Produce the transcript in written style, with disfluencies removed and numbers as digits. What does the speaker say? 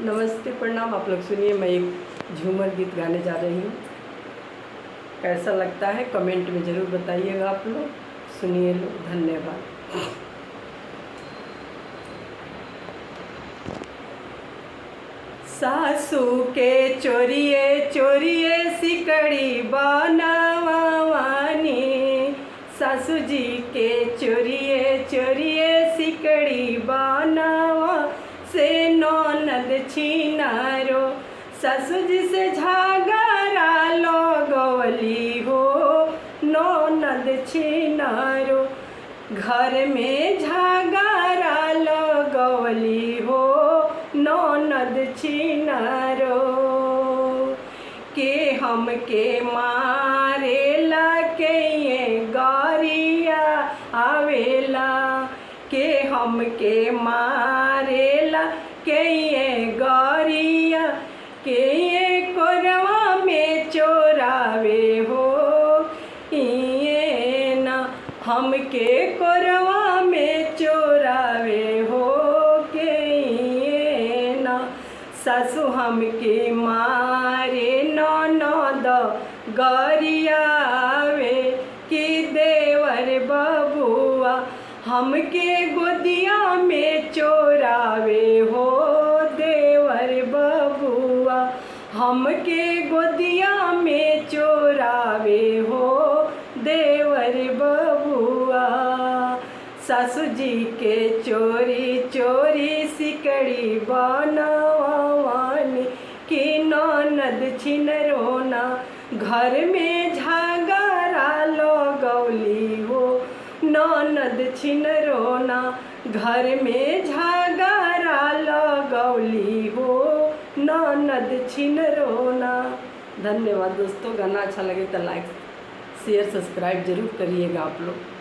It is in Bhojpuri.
नमस्ते, प्रणाम। आप लोग सुनिए, मैं एक झूमर गीत गाने जा रही हूँ। कैसा लगता है कमेंट में ज़रूर बताइएगा। आप लोग सुनिए लोग। धन्यवाद। सासू के चोरिए चोरिए सिकड़ी बनवानी, सासू जी के चोरिए चोरिए सिकड़ी बनवा से ननद छिनारो, सासू जी से झगड़ा लगवली हो ननद छिनारो, घर में झगड़ा लगवली हो ननद छिनारो, के हमके मारेला के ये गरिया आवेला, के हमके मारेला के ये गरिया, के ये कोरवा में चोरावे हो ये ना, हमके कोरवा में चोरावे हो के ये ना, सासू हमके मारे ननद गरियावे, कि देवर बबुआ हमके गोदिया में चोरावे हो, देवर बबुआ हमके गोदिया में चोरावे हो देवर बबुआ, सासू जी के चोरी चोरी सिकड़ी बनवानी, कि ननद छिनरोना घर में झगड़ा लगवली हो ननद छिनरोना, घर में झगड़ा लगवली हो ननद छिनरोना। धन्यवाद दोस्तों। गाना अच्छा लगे तो लाइक शेयर सब्सक्राइब जरूर करिएगा आप लोग।